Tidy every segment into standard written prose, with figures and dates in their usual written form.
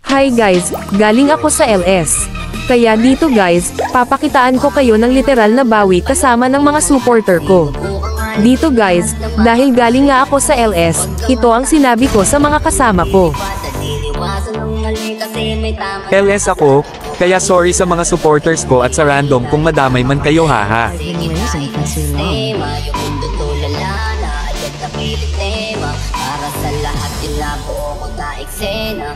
Hi guys, galing ako sa LS. Kaya dito guys, papakitaan ko kayo ng literal na bawi kasama ng mga supporter ko. Dito guys, dahil galing nga ako sa LS, ito ang sinabi ko sa mga kasama ko. LS ako, kaya sorry sa mga supporters ko at sa random kung madamay man kayo haha. Para sa lahat kinabo ko na eksena.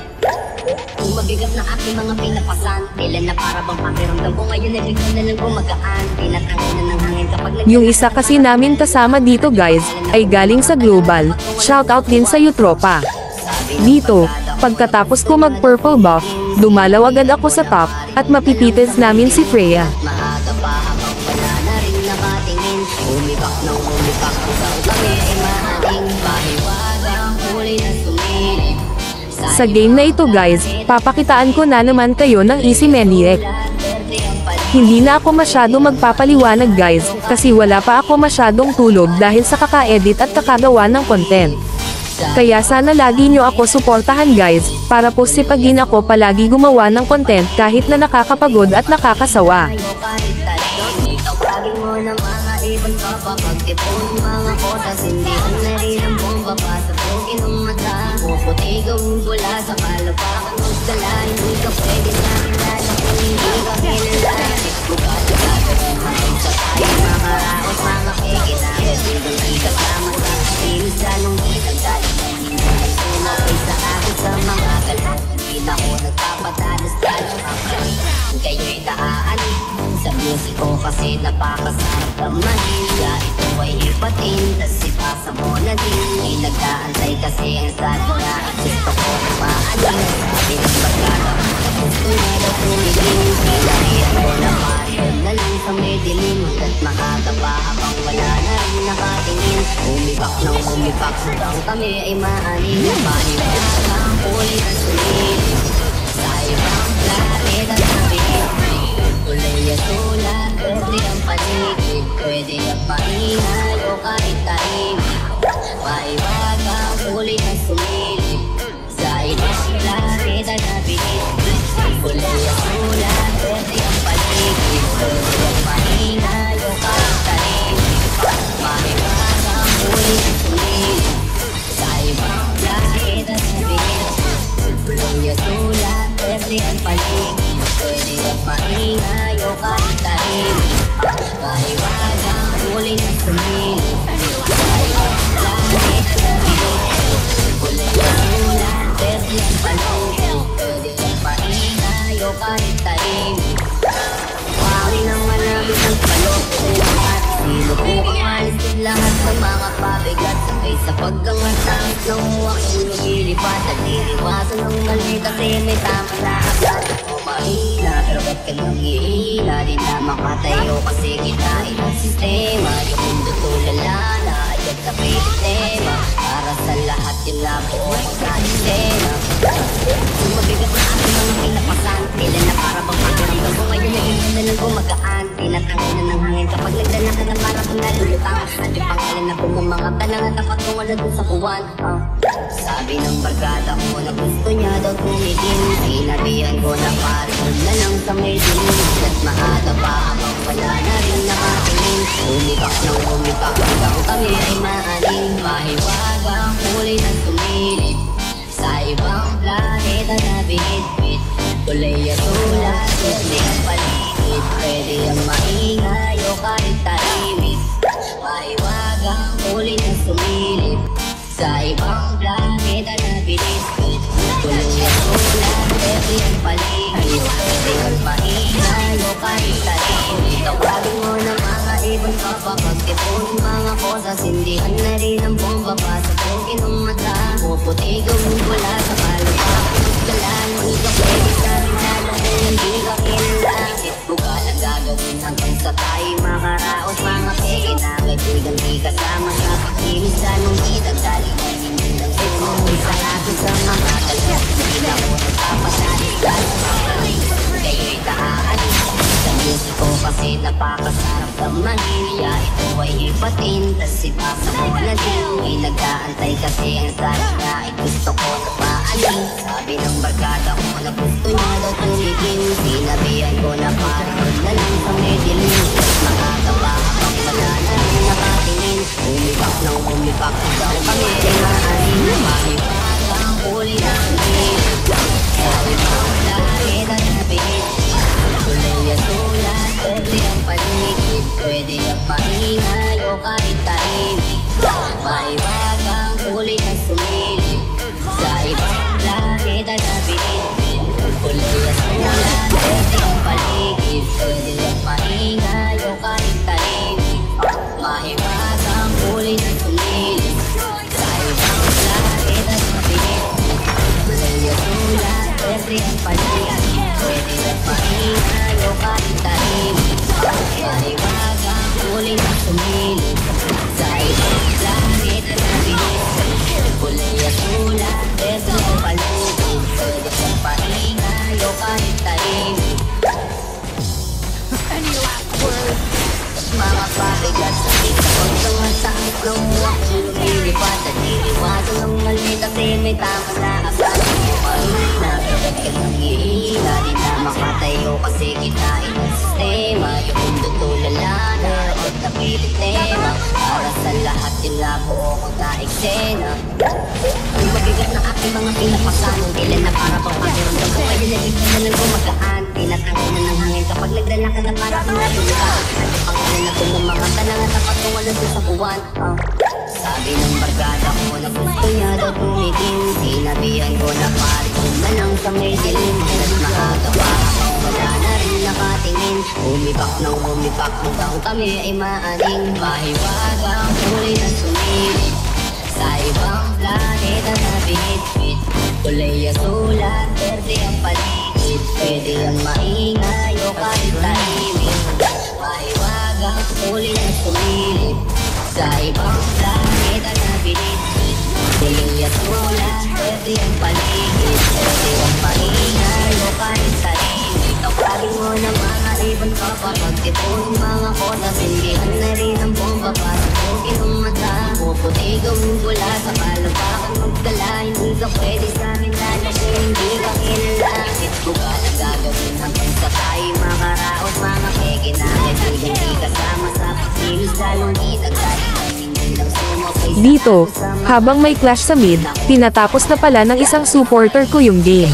Kung mabigat na aking mga pinapasan, kailan na para bang pakiramdam ko ngayon ay bigla na lang gumagaan. Pinatangay na ng hangin kapag Yung isa kasi namin kasama dito guys, ay galing sa Global. Shoutout din sa Utropa. Dito, pagkatapos ko mag purple buff, dumalaw agad ako sa top, at mapipitis namin si Freya. maaga pa habang wala na rin nakatingin. Umibak ng umibak isang kami ay maaning mahiwaga. Huli na sumilip Sa game na ito guys, papakitaan ko na naman kayo ng Easy Maniac. Hindi na ako masyado magpapaliwanag guys, kasi wala pa ako masyadong tulog dahil sa kaka-edit at kakagawa ng content. Kaya sana lagi nyo ako suportahan guys, para po sipagin ako palagi gumawa ng content kahit na nakakapagod at nakakasawa. Tawagin mo na mga ibang papapagtipon mga kotas, hindi ang nari ng bomba pa sa pugin ng mata. Puputigong bula sa kalapakan ng dala, hindi ka pwede sa kilala kung hindi ka kilala. Bukala gagawin mahin sa tayo mga raos, mga pekinakit, hindi ka kasama sa kilis lalong itagdali. Hindi sumapay sa akin sa mga galang, hindi na ko nagpapatalas lalong ang kami. Kayo'y taaanin sa music ko kasi napakasarap kamahin. Kaya ito ay hipatin, tas ipasa mo na din. May nag-aantay kasi ang sabi na gusto ko na maanin. Sabi ng bagala, gusto niya daw tumigil. Pinarihan ko na marihan na lang sa may dilim. Hanggat makaka pa habang wala na rin nakatingin. Umibak ng umibak, hanggang kami ay maanin. Mahiwaga ang huli na sumilip sa ibang planet at nabigil. Kulay at tulad, pwede ang paligid, pwede ang maingay o kahit tahimik. Maiwaga ang huli na sumilip sa ibang planet at nabigil. Kulay at tulad, pwede ang paligid, pwede ang maingay o kahit tahimik. Maiwaga ang huli na sumilip sa ibang planet at nabigil. Kulay at tulad, pwede ang paligid, pwede ang maingay o kahit tahimik. Mahiwaga ang huli na sumilip sa ibang planet at nabigil. Kulay at tulad, pwede ang paligid, pwede ang maingay o kahit tahimik. Wawin ang malapit ng palok sa lahat. Sino po ang alis din lahat ng mga pabigat. Sabay sa pagkangatangit ng aking lumilipat. At iniwasan ng mali kasi may tama na agad. Mahina pero ba't ka nang ihila? Di na makatayo kasi kinain ang sistema. Yung mundo tulala na agad sa pilitema. Para sa lahat yun na buo sa eksena. Kung mabigat na aking mga pinapasan, kailan na para bang pakiramdam ko ngayon naging na lang gumagaan. Pinatangay na ng hangin kapag nagdala ka na para kung nalulutang. At yung pangalan na bumamangap ka na nga tapat ko wala dun sa kuwan. Sabi ng barkada ko na gusto niya daw tumigil. Sinabihan ko na pare na lang sa may dilim. At maaga pa habang wala na rin nakatingin. Umibak ng umibak hanggang kami ay maaning. Mahiwaga ang huli na sumilip sa ibang planeta na binitbit. Kulay at tulad, pwede ang paligid, pwede ang maingay o kahit tahimik. Mahiwaga ang huli na sumilip sa ibang planeta na binitbit. Kulay at tulad, pwede ang paligid, pwede ang maingay o kahit tahimik. Tawagin mo na mga ibang papapagtipon mga kosas, hindi ang nari ng bomba pa sa pugin ng mata. Puputigong wala sa kalapakan ng galan. Hindi ka pwede sa amin lalo kung hindi ka kilala. Bukalang gagawin hanggang sa tayo makaraos mga peke na kaibigan di kasama sa pakilis lalong itagdali. Hindi lang ito isa atin sa mga talag. Hindi na ko nagpapasalit lalo sa kaling. Kayo'y taaanin sa music ko kasi napakasarap kamahin. Kaya ito ay hipatin, tas ipasa mo na din. May nag-aantay kasi ang sabi na ay gusto ko na maaning. Sabi ng barkada ko na gusto niya daw tumigil. Sinabihan ko na parang huwag na lang sa medilim. Makaka pa habang wala na rin nakatingin. Umibak ng umibak daw kami ay maaning. Mahiwaga ang huli namin. Sabi pa wala rin at nabihit. Tuloy at tulad, pwede ang paligid. Pwede ang maingay o kahit tahimik. Mahiwaga ang huli na sumilip. Sa ibang langit at nabihit. Tuloy at tulad, pwede ang paligid. Pwede ang maingay o kahit tahimik. Mahiwaga ang huli na sumilip. Sa ibang langit at nabihit. Tuloy at tulad, pwede ang paligid. Pwede ang maingay o kahit tahimik. Mahiwaga ang huli na sumilip. Sa ibang langit at nabihit. Kulay at tulad, pwede ang paligid. Pwede ang maingay o kahit tahimik. Mga pabigat sa kita pag sumasakit ng uwak lumilipat at iniwasan ng mali kasi may tama na akala mo nabigat ka ng ihila di na makatayo kasi kinain ng sistema yung mundo tulala na at napilit tema para sa lahat yung labuo ko na eksena. Ang mabigat na aking mga pinapasan kailan na para pang pakiramdam ko pwede na ipinalan ko magaan tinatangin na ng hangin kapag nagdala ka na para kang nalulukaan pangalan ako ng mga tanang at napatungalan ko sa buwan Sabi ng barkada ko na gusto niya daw tumigil Sinabihan ko na pari kung na lang sa may dilim At maaga pa habang wala na rin nakatingin Umibak ng umibak hanggang kami ay maaning Mahiwaga ang huli na sumilip Sa ibang planeta na bihit-bit Kulay asulan, berde ang paligid Pwede ang maingay o kahit tahimik Mahiwaga ang huli na sumilip Sa ibang planeta na bihit-bit Kulay asulan, berde ang paligid Pwede ang maingay o kahit tahimik Tawagin mo na mga ibon ka pa Pagtipon mga kotas Sindihan na rin ang bomba Pasok ng mata Puputi gumula sa palabakan Magdala hindi ka pwede sa amin lalo Kung hindi ka kinalangit Kung ka lang gagawin hanggang sa tayo makaraos Mga peke na hindi kasama sa pagkilos Lalong itag tayo hindi lang sumapay sa Dito, habang may clash sa mid, tinatapos na pala ng isang supporter ko yung game.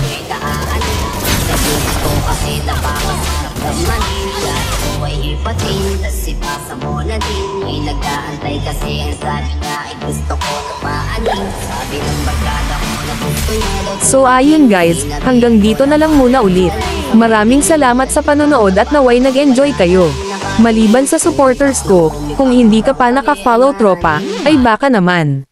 kasi napakasarap ng Manila Ko ay ipatin, tas ipasa mo na din May nag-aantay kasi ang sabi na ay gusto ko na maaning Sabi ng barkada ko na gusto niya daw So ayun guys, hanggang dito na lang muna ulit. Maraming salamat sa panonood at naway nag-enjoy kayo. Maliban sa supporters ko, kung hindi ka pa naka-follow tropa, ay baka naman.